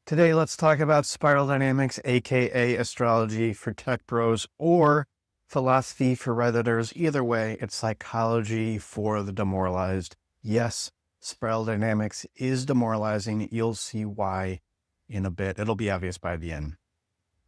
Today, let's talk about spiral dynamics, aka astrology for tech bros, or philosophy for Redditors. Either way, it's psychology for the demoralized. Yes, spiral dynamics is demoralizing. You'll see why in a bit. It'll be obvious by the end.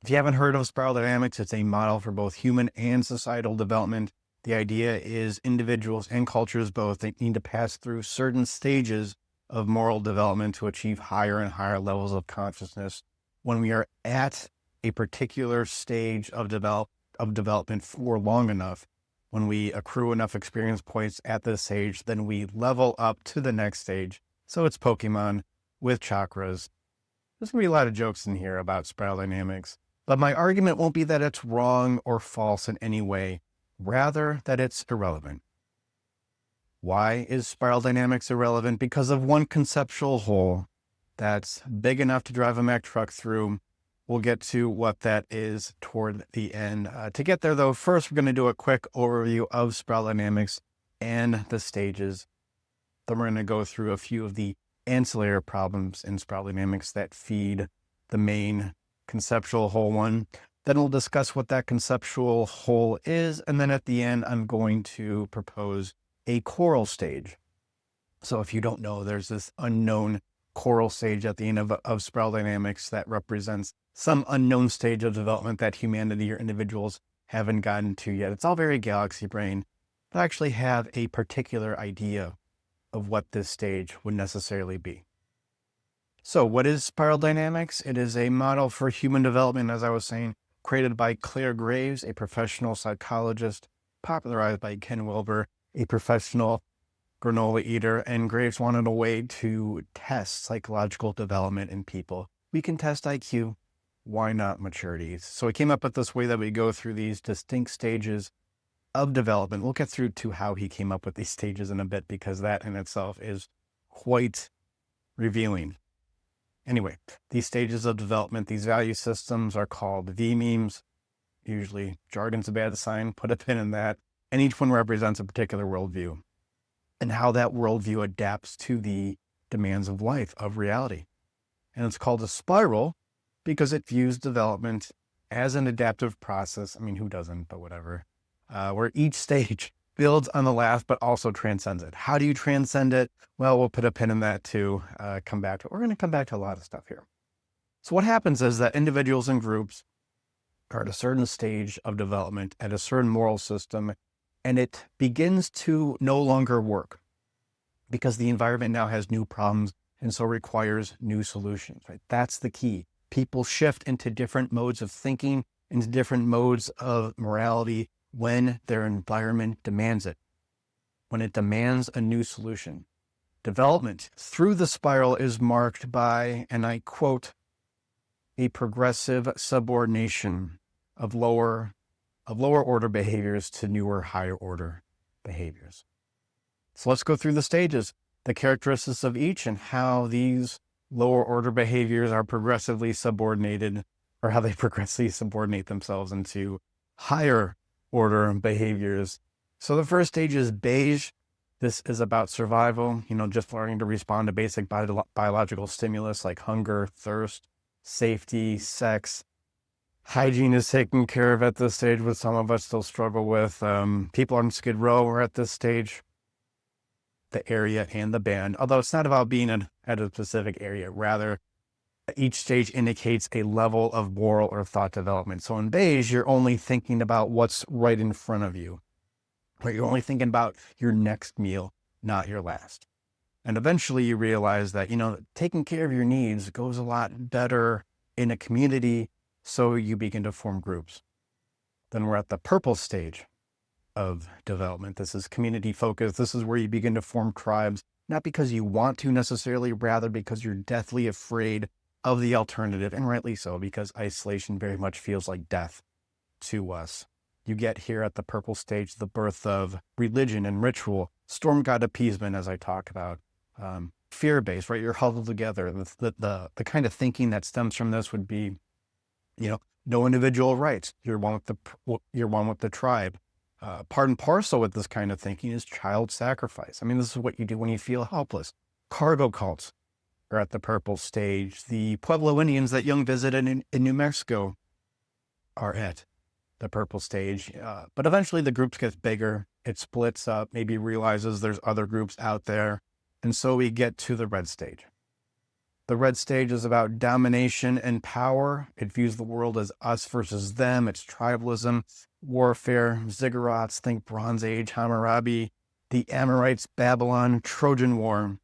If you haven't heard of spiral dynamics, it's a model for both human and societal development. The idea is individuals and cultures both, they need to pass through certain stages of moral development to achieve higher and higher levels of consciousness. When we are at a particular stage of development for long enough, when we accrue enough experience points at this stage, then we level up to the next stage. So it's Pokemon with chakras. There's going to be a lot of jokes in here about spiral dynamics, but my argument won't be that it's wrong or false in any way, rather that it's irrelevant. Why is spiral dynamics irrelevant? Because of one conceptual hole that's big enough to drive a Mack truck through. We'll get to what that is toward the end. To get there, though, first we're going to do a quick overview of spiral dynamics and the stages. Then we're going to go through a few of the ancillary problems in spiral dynamics that feed the main conceptual hole one. Then we'll discuss what that conceptual hole is. And then at the end, I'm going to propose a choral stage. So if you don't know, there's this unknown choral stage at the end of spiral dynamics that represents some unknown stage of development that humanity or individuals haven't gotten to yet. It's all very galaxy brain, but I actually have a particular idea of what this stage would necessarily be. So what is spiral dynamics? It is a model for human development, as I was saying, created by Claire Graves, a professional psychologist, popularized by Ken Wilber, a professional granola eater, and Graves wanted a way to test psychological development in people. We can test IQ, why not maturity? So he came up with this way that we go through these distinct stages of development. We'll get through to how he came up with these stages in a bit, because that in itself is quite revealing. Anyway, these stages of development, these value systems are called V-memes. Usually jargon's a bad sign, put a pin in that. And each one represents a particular worldview and how that worldview adapts to the demands of life, of reality. And it's called a spiral because it views development as an adaptive process. I mean, who doesn't, but whatever. Where each stage builds on the last, but also transcends it. How do you transcend it? Well, we'll put a pin in that too, come back to it. We're going to come back to a lot of stuff here. So what happens is that individuals and groups are at a certain stage of development, at a certain moral system, and it begins to no longer work because the environment now has new problems and so requires new solutions, right? That's the key. People shift into different modes of thinking, into different modes of morality when their environment demands it, when it demands a new solution. Development through the spiral is marked by, and I quote, a progressive subordination of lower order behaviors to newer, higher order behaviors. So let's go through the stages, the characteristics of each, and how these lower order behaviors are progressively subordinated, or how they progressively subordinate themselves into higher order behaviors. So the first stage is beige. This is about survival, just learning to respond to basic biological stimulus like hunger, thirst, safety, sex. Hygiene is taken care of at this stage, which some of us still struggle with. People on Skid Row are at this stage, the area and the band, although it's not about being at a specific area. Rather, each stage indicates a level of moral or thought development. So in beige, you're only thinking about what's right in front of you. Right? You're only thinking about your next meal, not your last. And eventually you realize that, taking care of your needs goes a lot better in a community. So you begin to form groups. Then we're at the purple stage of development. This is community focused. This is where you begin to form tribes, not because you want to necessarily, rather because you're deathly afraid of the alternative, and rightly so, because isolation very much feels like death to us. You get here at the purple stage, the birth of religion and ritual, storm god appeasement, as I talk about, fear-based, right? You're huddled together. The kind of thinking that stems from this would be, no individual rights. You're one with the tribe. Part and parcel with this kind of thinking is child sacrifice. I mean, this is what you do when you feel helpless. Cargo cults. are at the purple stage. The Pueblo Indians that Jung visited in New Mexico are at the purple stage. But eventually the groups get bigger. It splits up, maybe realizes there's other groups out there. And so we get to the red stage. The red stage is about domination and power. It views the world as us versus them. It's tribalism, warfare, ziggurats, think Bronze Age, Hammurabi, the Amorites, Babylon, Trojan War.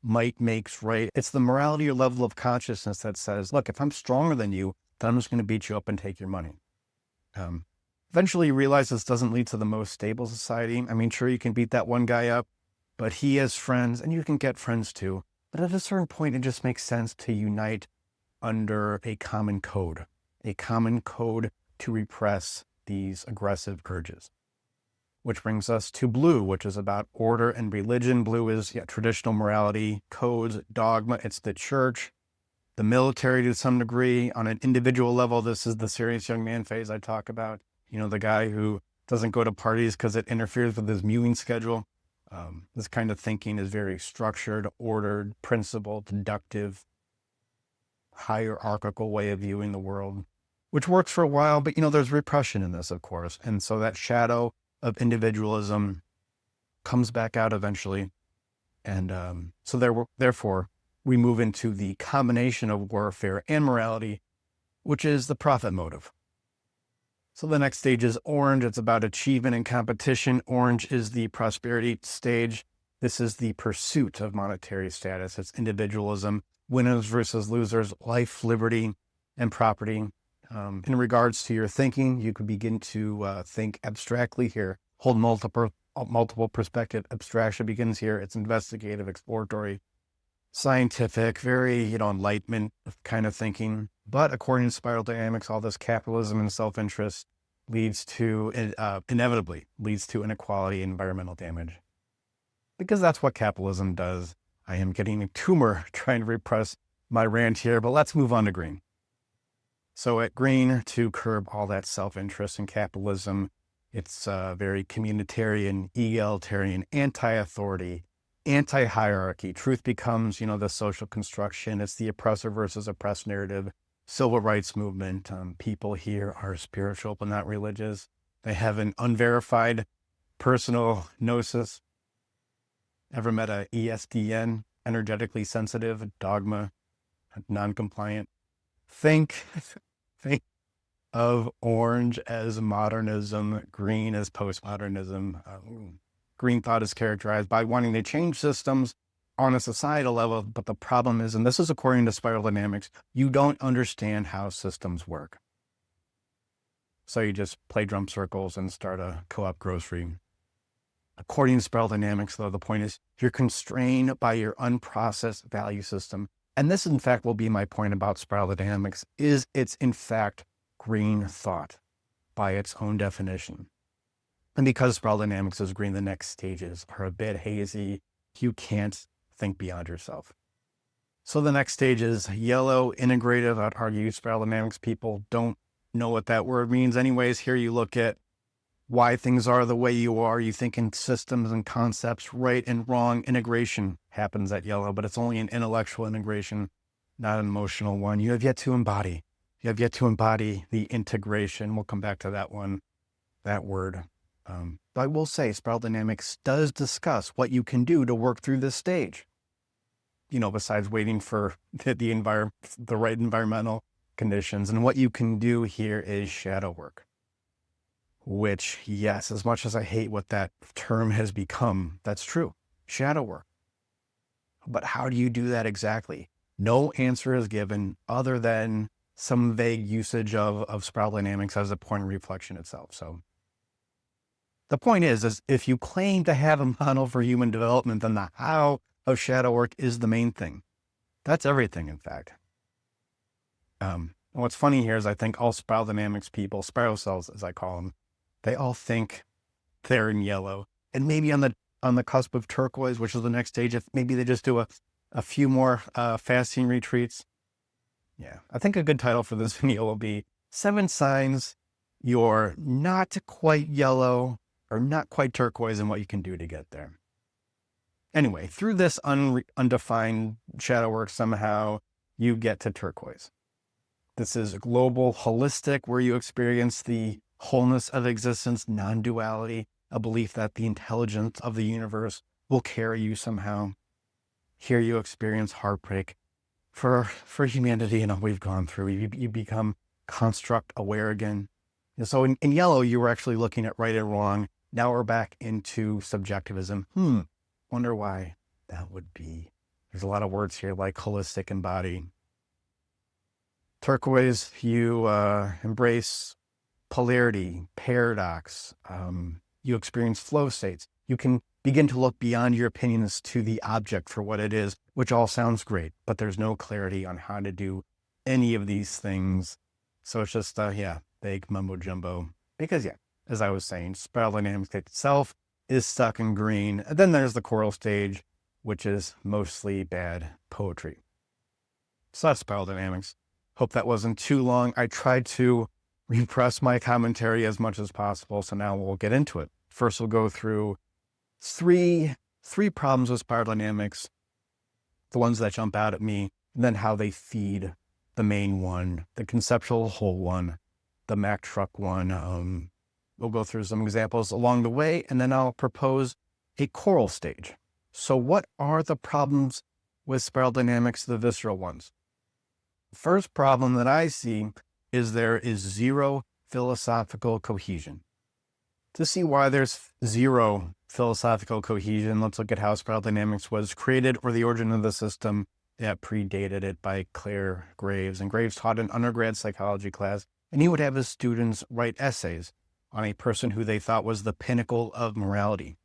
Might makes right. It's the morality or level of consciousness that says, look, if I'm stronger than you, then I'm just going to beat you up and take your money. Eventually you realize this doesn't lead to the most stable society. I mean, sure, you can beat that one guy up, but he has friends and you can get friends too. But at a certain point, it just makes sense to unite under a common code to repress these aggressive urges. Which brings us to blue, which is about order and religion. Blue is traditional morality, codes, dogma. It's the church, the military to some degree. On an individual level, this is the serious young man phase I talk about. You know, the guy who doesn't go to parties because it interferes with his viewing schedule. This kind of thinking is very structured, ordered, principled, deductive, hierarchical way of viewing the world, which works for a while, but there's repression in this, of course. And so that shadow of individualism comes back out eventually. And therefore, we move into the combination of warfare and morality, which is the profit motive. So the next stage is orange. It's about achievement and competition. Orange is the prosperity stage. This is the pursuit of monetary status. It's individualism, winners versus losers, life, liberty, and property. In regards to your thinking, you could begin to think abstractly here, hold multiple perspective. Abstraction begins here. It's investigative, exploratory, scientific, very, enlightenment kind of thinking. But according to spiral dynamics, all this capitalism and self-interest inevitably leads to inequality and environmental damage. Because that's what capitalism does. I am getting a tumor trying to repress my rant here, but let's move on to green. So at green, to curb all that self-interest and capitalism, it's very communitarian, egalitarian, anti-authority, anti-hierarchy. Truth becomes, the social construction. It's the oppressor versus oppressed narrative. Civil rights movement. People here are spiritual, but not religious. They have an unverified personal gnosis. Ever met a ESDN, energetically sensitive, dogma, non-compliant? Think of orange as modernism, green as postmodernism. Green thought is characterized by wanting to change systems on a societal level, but the problem is, and this is according to spiral dynamics, you don't understand how systems work. So you just play drum circles and start a co-op grocery. According to spiral dynamics, though, the point is you're constrained by your unprocessed value system. And this, in fact, will be my point about spiral dynamics, is it's, in fact, green thought by its own definition. And because spiral dynamics is green, the next stages are a bit hazy. You can't think beyond yourself. So the next stage is yellow, integrative. I'd argue spiral dynamics people don't know what that word means anyways. Here you look at why things are the way you are. You think in systems and concepts, right and wrong. Integration happens at yellow, but it's only an intellectual integration, not an emotional one. You have yet to embody the integration. We'll come back to that word. But I will say spiral dynamics does discuss what you can do to work through this stage. Besides waiting for the right environmental conditions. And what you can do here is shadow work. Which, yes, as much as I hate what that term has become, that's true. Shadow work. But how do you do that exactly? No answer is given other than some vague usage of spiral dynamics as a point of reflection itself. So the point is if you claim to have a model for human development, then the how of shadow work is the main thing. That's everything, in fact. What's funny here is I think all spiral dynamics people, spiral cells as I call them, they all think they're in yellow, and maybe on the cusp of turquoise, which is the next stage. If maybe they just do a few more fasting retreats. Yeah, I think a good title for this video will be 7 signs you're not quite yellow or not quite turquoise and what you can do to get there. Anyway, through this undefined shadow work, somehow you get to turquoise. This is global, holistic, where you experience the wholeness of existence, non-duality, a belief that the intelligence of the universe will carry you somehow. Here you experience heartbreak for humanity and all we've gone through. You become construct aware again. And so in yellow, you were actually looking at right and wrong. Now we're back into subjectivism. Wonder why that would be. There's a lot of words here like holistic and body. Turquoise, you embrace polarity, paradox. You experience flow states. You can begin to look beyond your opinions to the object for what it is, which all sounds great, but there's no clarity on how to do any of these things. So it's just, vague mumbo jumbo. Because, as I was saying, spiral dynamics itself is stuck in green. And then there's the choral stage, which is mostly bad poetry. So that's spiral dynamics. Hope that wasn't too long. I tried to repress my commentary as much as possible. So now we'll get into it. First, we'll go through three problems with spiral dynamics, the ones that jump out at me, and then how they feed the main one, the conceptual whole one, the Mack truck one. We'll go through some examples along the way, and then I'll propose a choral stage. So what are the problems with spiral dynamics, the visceral ones? First problem that I see is there is zero philosophical cohesion. To see why there's zero philosophical cohesion, let's look at how spiral dynamics was created or the origin of the system that predated it by Clare Graves. And Graves taught an undergrad psychology class, and he would have his students write essays on a person who they thought was the pinnacle of morality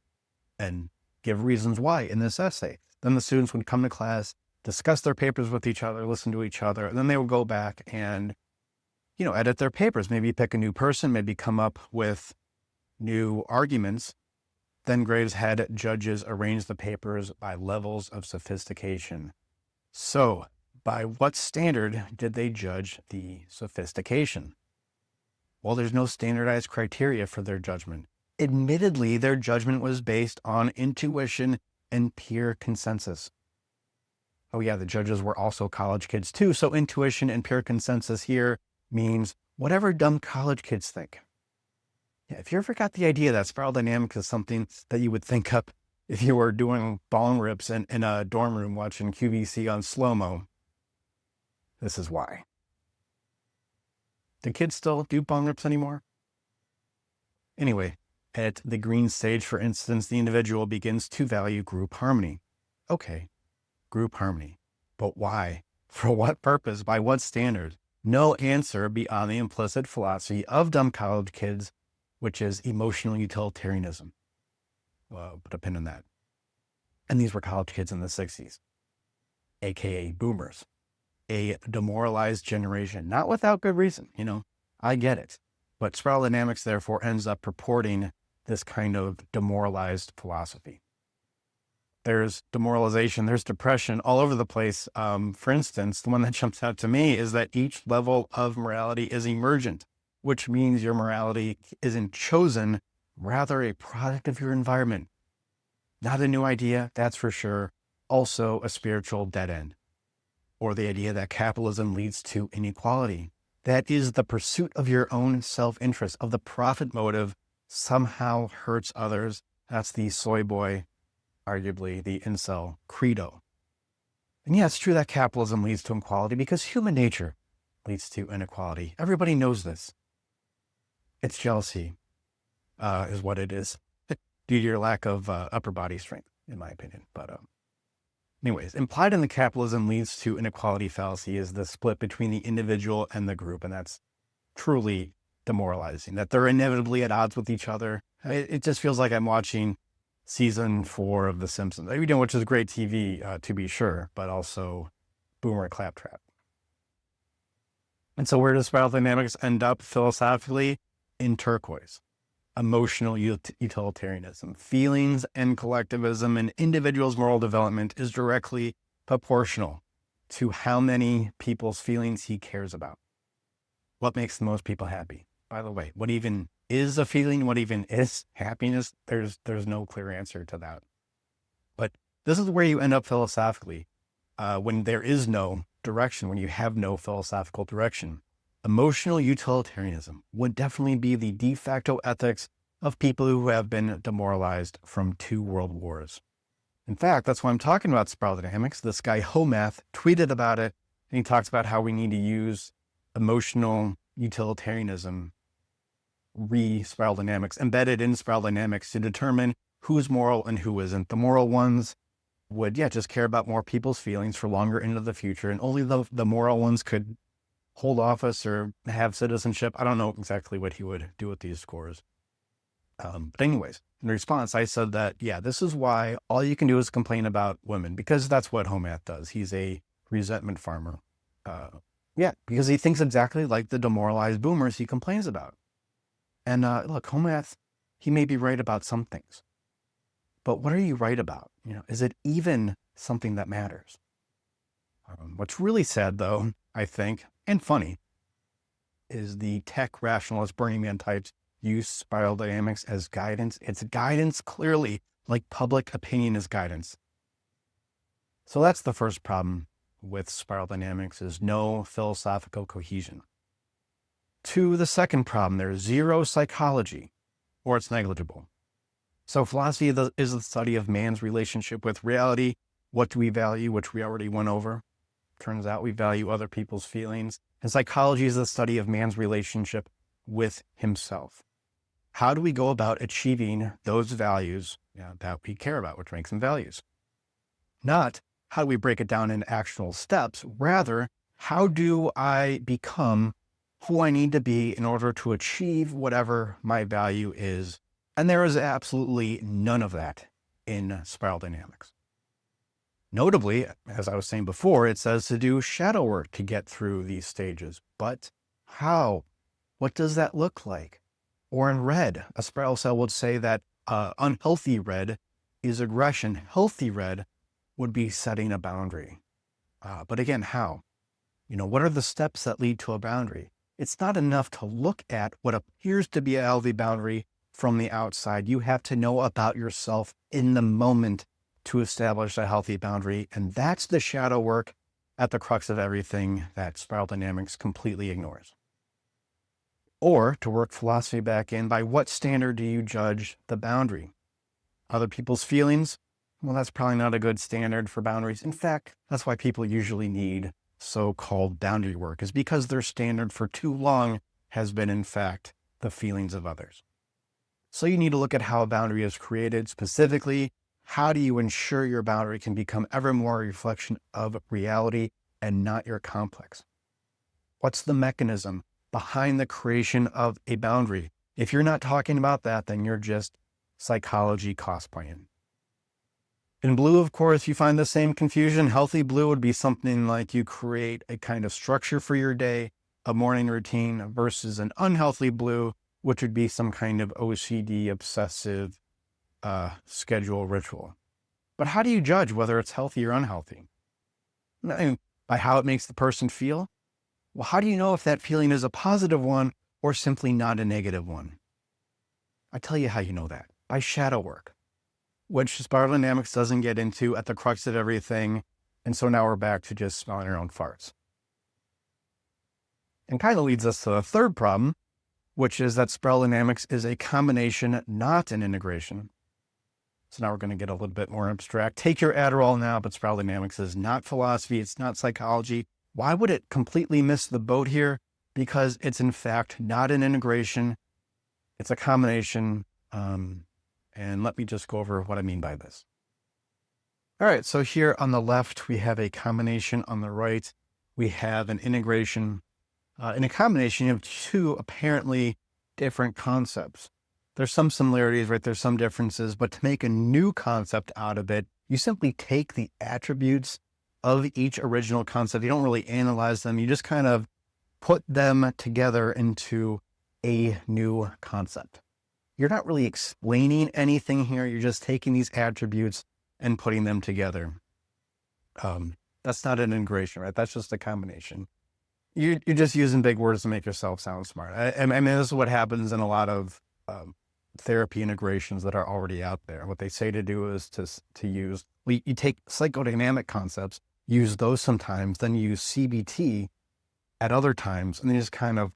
and give reasons why in this essay. Then the students would come to class, discuss their papers with each other, listen to each other, and then they would go back and, edit their papers, maybe pick a new person, maybe come up with new arguments. Then Graves had judges arrange the papers by levels of sophistication. So, by what standard did they judge the sophistication? Well, there's no standardized criteria for their judgment. Admittedly, their judgment was based on intuition and peer consensus. Oh yeah, the judges were also college kids too. So intuition and peer consensus here means whatever dumb college kids think. Yeah, if you ever got the idea that spiral dynamics is something that you would think up if you were doing bong rips in a dorm room watching QVC on slow-mo, this is why. Do kids still do bong rips anymore? Anyway, at the green stage, for instance, the individual begins to value group harmony. Okay, group harmony. But why? For what purpose? By what standard? No answer beyond the implicit philosophy of dumb college kids, which is emotional utilitarianism. Well, put a pin in that. And these were college kids in the 60s, aka boomers, a demoralized generation, not without good reason. I get it. But spiral dynamics, therefore, ends up purporting this kind of demoralized philosophy. There's demoralization, there's depression all over the place. For instance, the one that jumps out to me is that each level of morality is emergent, which means your morality isn't chosen, rather a product of your environment. Not a new idea, that's for sure. Also a spiritual dead end. Or the idea that capitalism leads to inequality. That is the pursuit of your own self-interest, of the profit motive somehow hurts others. That's the soy boy, arguably the incel credo. And yeah, it's true that capitalism leads to inequality because human nature leads to inequality. Everybody knows this. It's jealousy, is what it is, due to your lack of upper body strength, in my opinion. But anyways, implied in the capitalism leads to inequality fallacy is the split between the individual and the group, and that's truly demoralizing, that they're inevitably at odds with each other. It just feels like I'm watching season 4 of The Simpsons, which is great TV, to be sure, but also boomer claptrap. And so where does spiral dynamics end up philosophically? In turquoise. Emotional utilitarianism. Feelings and collectivism and individuals' moral development is directly proportional to how many people's feelings he cares about. What makes the most people happy? By the way, what even is a feeling? What even is happiness? There's no clear answer to that. But This is where you end up philosophically. When there is no direction, when you have no philosophical direction. Emotional utilitarianism would definitely be the de facto ethics of people who have been demoralized from 2 world wars. In fact, that's why I'm talking about spiral dynamics. This guy Homath tweeted about it, and he talks about how we need to use emotional utilitarianism, spiral dynamics, embedded in spiral dynamics to determine who's moral and who isn't. The moral ones would, just care about more people's feelings for longer into the future, and only the moral ones could hold office or have citizenship. I don't know exactly what he would do with these scores. But anyways, in response, I said that, this is why all you can do is complain about women, because that's what Homath does. He's a resentment farmer. Because he thinks exactly like the demoralized boomers he complains about. And look, Homath, he may be right about some things, but what are you right about? Is it even something that matters? What's really sad, though, I think, and funny, is the tech rationalist Burning Man types use spiral dynamics as guidance. It's guidance clearly, like public opinion is guidance. So that's the first problem with spiral dynamics, is no philosophical cohesion. To the second problem, there's zero psychology, or it's negligible. So philosophy is the study of man's relationship with reality. What do we value, which we already went over? Turns out we value other people's feelings. And psychology is the study of man's relationship with himself. How do we go about achieving those values that we care about, which makes them values? Not how do we break it down in actual steps, rather, how do I become who I need to be in order to achieve whatever my value is? And there is absolutely none of that in spiral dynamics. Notably, as I was saying before, it says to do shadow work to get through these stages. But how? What does that look like? Or in red, a spiral cell would say that unhealthy red is aggression. Healthy red would be setting a boundary. But again, how? What are the steps that lead to a boundary? It's not enough to look at what appears to be a healthy boundary from the outside. You have to know about yourself in the moment to establish a healthy boundary. And that's the shadow work at the crux of everything that spiral dynamics completely ignores. Or to work philosophy back in, by what standard do you judge the boundary? Other people's feelings? Well, that's probably not a good standard for boundaries. In fact, that's why people usually need so-called boundary work, is because their standard for too long has been, in fact, the feelings of others. So you need to look at how a boundary is created. Specifically, how do you ensure your boundary can become ever more a reflection of reality and not your complex? What's the mechanism behind the creation of a boundary? If you're not talking about that, then you're just psychology cosplaying. In blue, of course, you find the same confusion. Healthy blue would be something like you create a kind of structure for your day, a morning routine, versus an unhealthy blue, which would be some kind of OCD, obsessive schedule ritual. But how do you judge whether it's healthy or unhealthy? By how it makes the person feel? Well, how do you know if that feeling is a positive one or simply not a negative one? I tell you how you know that. By shadow work, which spiral dynamics doesn't get into at the crux of everything. And so now we're back to just smelling our own farts. And kind of leads us to the third problem, which is that spiral dynamics is a combination, not an integration. So now we're going to get a little bit more abstract. Take your Adderall now, but spiral dynamics is not philosophy. It's not psychology. Why would it completely miss the boat here? Because it's in fact not an integration. It's a combination. And let me just go over what I mean by this. All right, so here on the left, we have a combination. On the right, we have an integration. In a combination, you have two apparently different concepts. There's some similarities, right? There's some differences, but to make a new concept out of it, you simply take the attributes of each original concept. You don't really analyze them. You just kind of put them together into a new concept. You're not really explaining anything here. You're just taking these attributes and putting them together. That's not an integration, right? That's just a combination. You're just using big words to make yourself sound smart. I mean, this is what happens in a lot of therapy integrations that are already out there. What they say to do is to use, you take psychodynamic concepts, use those sometimes, then use CBT at other times, and then just kind of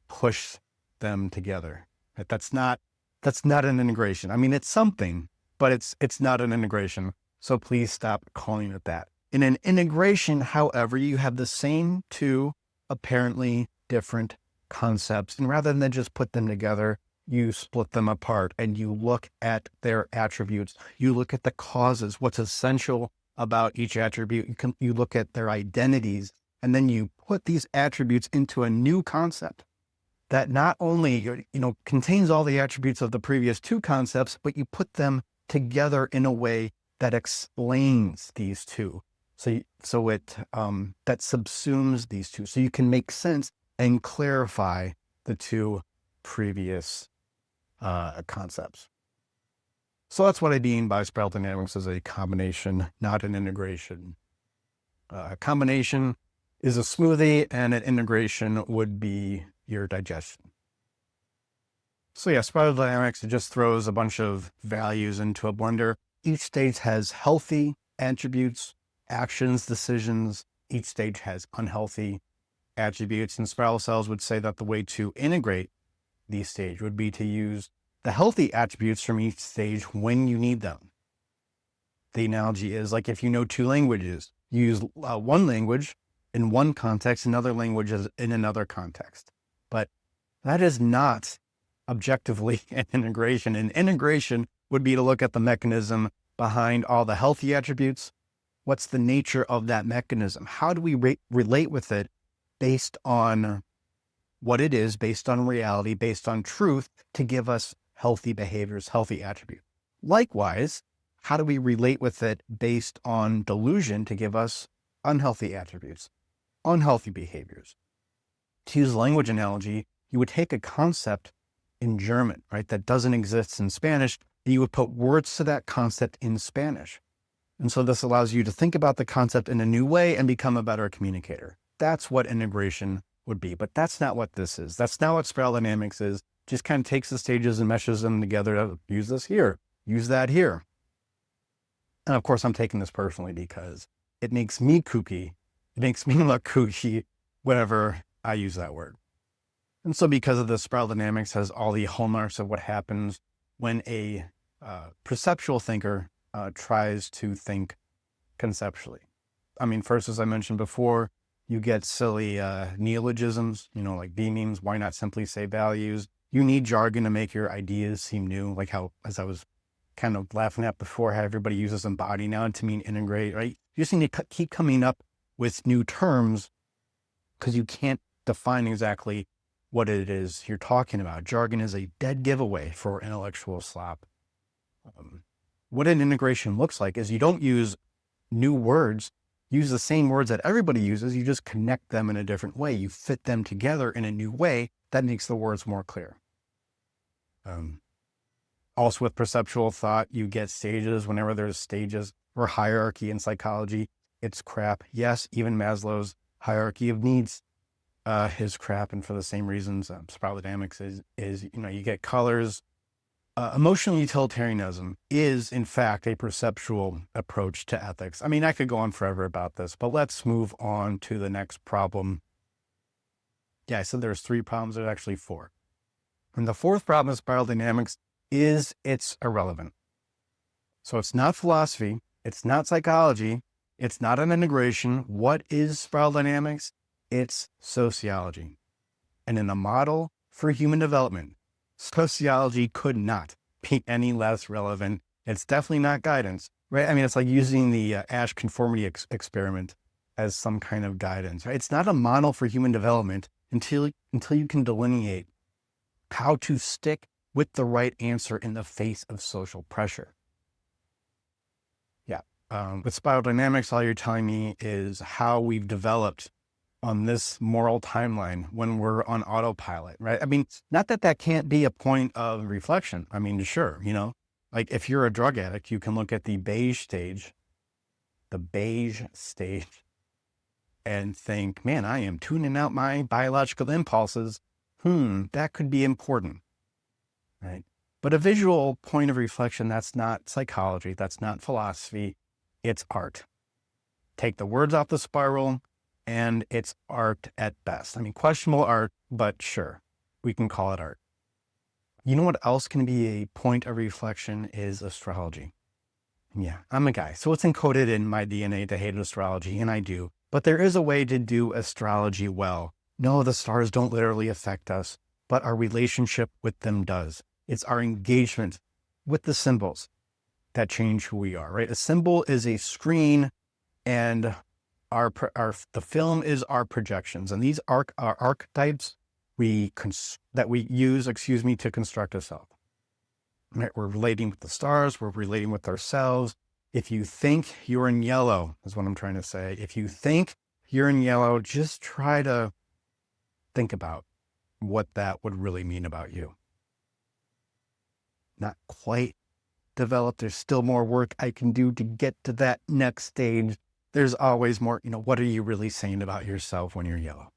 push them together. Right? That's not an integration. I mean, it's something, but it's not an integration. So please stop calling it that. In an integration, however, you have the same two apparently different concepts, and rather than just put them together, you split them apart and you look at their attributes. You look at the causes, what's essential about each attribute. You look at their identities, and then you put these attributes into a new concept that not only, contains all the attributes of the previous two concepts, but you put them together in a way that explains these two. So it that subsumes these two, so you can make sense and clarify the two previous concepts. So that's what I mean by spiral dynamics as a combination, not an integration. A combination is a smoothie, and an integration would be your digestion. So yeah, spiral dynamics, it just throws a bunch of values into a blender. Each stage has healthy attributes, actions, decisions. Each stage has unhealthy attributes, and spiral cells would say that the way to integrate these stages would be to use the healthy attributes from each stage when you need them. The analogy is like if you know two languages, use one language in one context, another language in another context. But that is not objectively an integration. An integration would be to look at the mechanism behind all the healthy attributes. What's the nature of that mechanism? How do we relate with it based on what it is, based on reality, based on truth, to give us healthy behaviors, healthy attributes? Likewise, how do we relate with it based on delusion to give us unhealthy attributes, unhealthy behaviors? To use a language analogy, you would take a concept in German, right, that doesn't exist in Spanish, and you would put words to that concept in Spanish. And so this allows you to think about the concept in a new way and become a better communicator. That's what integration would be, but that's not what this is. That's not what spiral dynamics is. Just kind of takes the stages and meshes them together. Use this here, use that here. And of course, I'm taking this personally because it makes me kooky. It makes me look kooky whenever I use that word. And so because of this, spiral dynamics has all the hallmarks of what happens when a perceptual thinker tries to think conceptually. I mean, first, as I mentioned before, you get silly neologisms, like B-memes. Why not simply say values? You need jargon to make your ideas seem new, like how, as I was kind of laughing at before, how everybody uses embody now to mean integrate, right? You just need to keep coming up with new terms because you can't define exactly what it is you're talking about. Jargon is a dead giveaway for intellectual slop. What an integration looks like is you don't use new words, use the same words that everybody uses, you just connect them in a different way. You fit them together in a new way that makes the words more clear. Also with perceptual thought, you get stages. Whenever there's stages or hierarchy in psychology, it's crap. Yes, even Maslow's hierarchy of needs is crap. And for the same reasons, spiral dynamics is, you get colors. Emotional utilitarianism is, in fact, a perceptual approach to ethics. I mean, I could go on forever about this, but let's move on to the next problem. Yeah, I said there's 3 problems. There's actually 4. And the 4th problem of spiral dynamics is it's irrelevant. So it's not philosophy. It's not psychology. It's not an integration. What is spiral dynamics? It's sociology. And in a model for human development, sociology could not be any less relevant. It's definitely not guidance, right? I mean, it's like using the Ash conformity experiment as some kind of guidance, right? It's not a model for human development until you can delineate how to stick with the right answer in the face of social pressure. Yeah. With spiral dynamics, all you're telling me is how we've developed on this moral timeline when we're on autopilot, right? I mean, not that that can't be a point of reflection. I mean, sure, like if you're a drug addict, you can look at the beige stage, and think, man, I am tuning out my biological impulses. That could be important, right? But a visual point of reflection, that's not psychology, that's not philosophy, it's art. Take the words off the spiral, and it's art at best. I mean, questionable art, but sure, we can call it art. You know what else can be a point of reflection is astrology. Yeah, I'm a guy, so it's encoded in my DNA to hate astrology, and I do. But there is a way to do astrology well. No, the stars don't literally affect us, but our relationship with them does. It's our engagement with the symbols that change who we are, right? A symbol is a screen, and the film is our projections, and these are archetypes that we use, to construct a self. Right? We're relating with the stars, we're relating with ourselves. If you think you're in yellow, is what I'm trying to say. If you think you're in yellow, just try to think about what that would really mean about you. Not quite developed. There's still more work I can do to get to that next stage. There's always more, what are you really saying about yourself when you're yellow?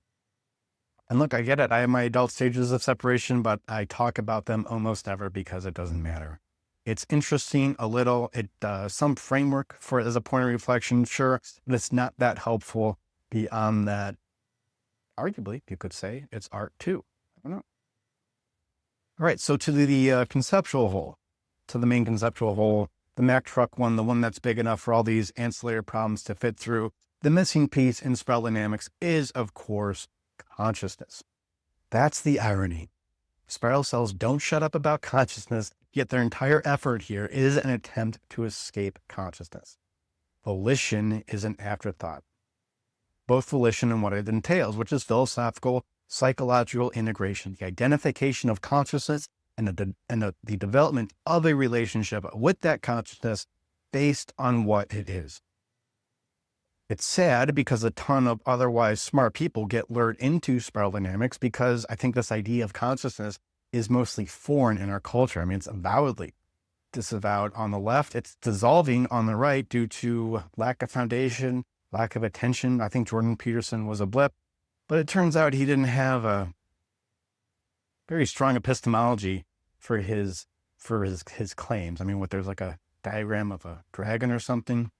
And look, I get it. I have my adult stages of separation, but I talk about them almost never because it doesn't matter. It's interesting a little. It some framework for it as a point of reflection, sure, but it's not that helpful beyond that. Arguably, you could say it's art too. I don't know. All right, so to the conceptual whole, to the main conceptual whole, the Mack truck one, the one that's big enough for all these ancillary problems to fit through, the missing piece in spiral dynamics is, of course, consciousness. That's the irony. Spiral cells don't shut up about consciousness, yet their entire effort here is an attempt to escape consciousness. Volition is an afterthought. Both volition and what it entails, which is philosophical, psychological integration, the identification of consciousness and the development of a relationship with that consciousness based on what it is. It's sad because a ton of otherwise smart people get lured into spiral dynamics because I think this idea of consciousness is mostly foreign in our culture. I mean, it's avowedly disavowed on the left. It's dissolving on the right due to lack of foundation, lack of attention. I think Jordan Peterson was a blip, but it turns out he didn't have a very strong epistemology for his claims. I mean, there's like a diagram of a dragon or something.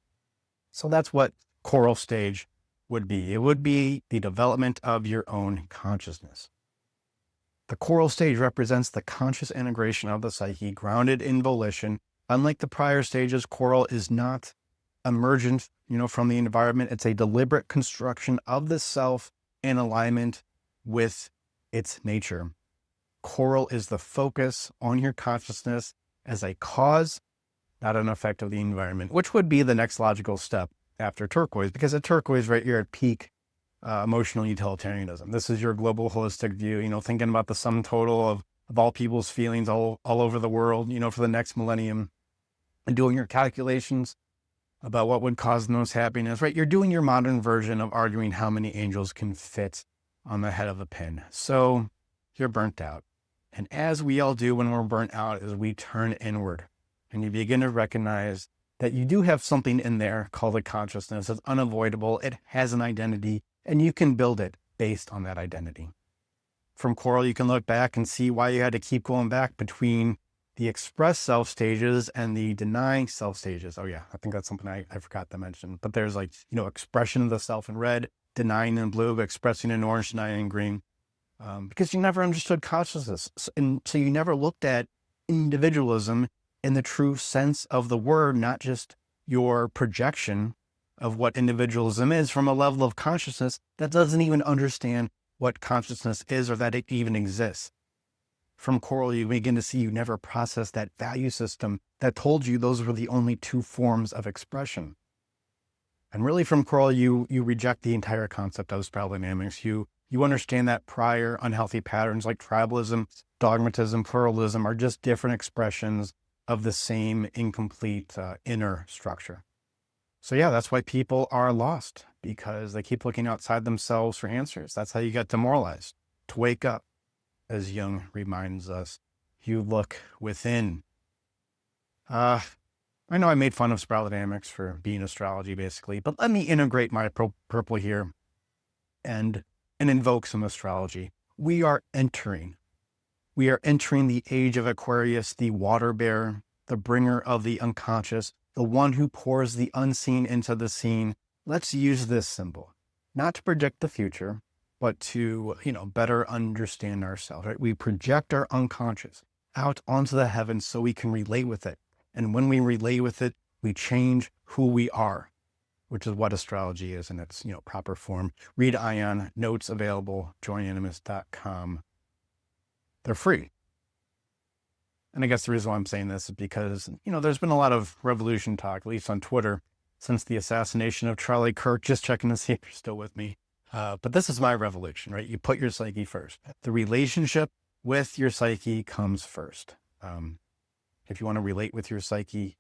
So that's what choral stage would be. It would be the development of your own consciousness. The choral stage represents the conscious integration of the psyche grounded in volition. Unlike the prior stages, choral is not emergent, from the environment. It's a deliberate construction of the self in alignment with its nature. Choral is the focus on your consciousness as a cause, not an effect of the environment, which would be the next logical step after turquoise, because at turquoise, right, you're at peak emotional utilitarianism. This is your global holistic view, thinking about the sum total of all people's feelings all over the world, for the next millennium, and doing your calculations about what would cause the most happiness, right? You're doing your modern version of arguing how many angels can fit on the head of a pin. So you're burnt out. And as we all do when we're burnt out, is we turn inward and you begin to recognize that you do have something in there called a consciousness. It's unavoidable. It has an identity, and you can build it based on that identity. From choral, you can look back and see why you had to keep going back between the express self stages and the denying self stages. Oh yeah, I think that's something I forgot to mention. But there's expression of the self in red, denying in blue, but expressing in orange, denying in green. Because you never understood consciousness. And so you never looked at individualism in the true sense of the word, not just your projection of what individualism is from a level of consciousness that doesn't even understand what consciousness is or that it even exists. From choral, you begin to see you never processed that value system that told you those were the only two forms of expression. And really from choral, you reject the entire concept of spiral dynamics. You understand that prior unhealthy patterns like tribalism, dogmatism, pluralism are just different expressions of the same incomplete inner structure. So yeah, that's why people are lost, because they keep looking outside themselves for answers. That's how you get demoralized. To wake up, as Jung reminds us, you look within. I know I made fun of spiral dynamics for being astrology, basically, but let me integrate my purple here and invoke some astrology. We are entering We are entering the age of Aquarius, the water bearer, the bringer of the unconscious, the one who pours the unseen into the seen. Let's use this symbol, not to predict the future, but to, better understand ourselves, right? We project our unconscious out onto the heavens so we can relate with it. And when we relate with it, we change who we are, which is what astrology is in its, proper form. Read Ion, notes available, joinanimus.com. They're free. And I guess the reason why I'm saying this is because, there's been a lot of revolution talk, at least on Twitter, since the assassination of Charlie Kirk, just checking to see if you're still with me. But this is my revolution, right? You put your psyche first. The relationship with your psyche comes first. If you want to relate with your psyche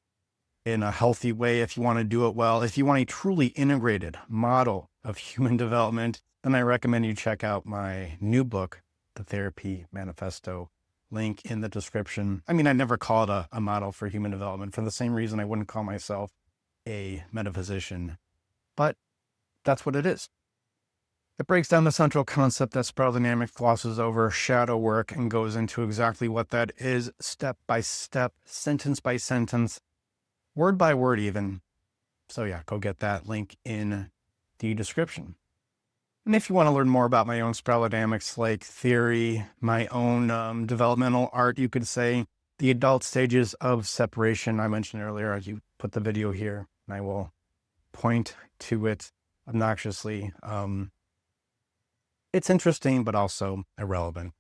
in a healthy way, if you want to do it well, if you want a truly integrated model of human development, then I recommend you check out my new book, The Therapy Manifesto. Link in the description. I mean, I never call it a model for human development for the same reason I wouldn't call myself a metaphysician, but that's what it is. It breaks down the central concept that spiral dynamics glosses over shadow work and goes into exactly what that is, step by step, sentence by sentence, word by word even. So yeah, go get that link in the description. And if you want to learn more about my own spiral dynamics, like theory, my own developmental art, you could say, the adult stages of separation I mentioned earlier, as you put the video here, and I will point to it obnoxiously. It's interesting, but also irrelevant.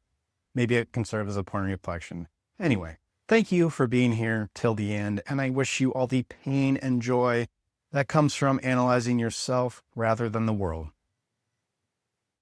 Maybe it can serve as a point of reflection. Anyway, thank you for being here till the end, and I wish you all the pain and joy that comes from analyzing yourself rather than the world.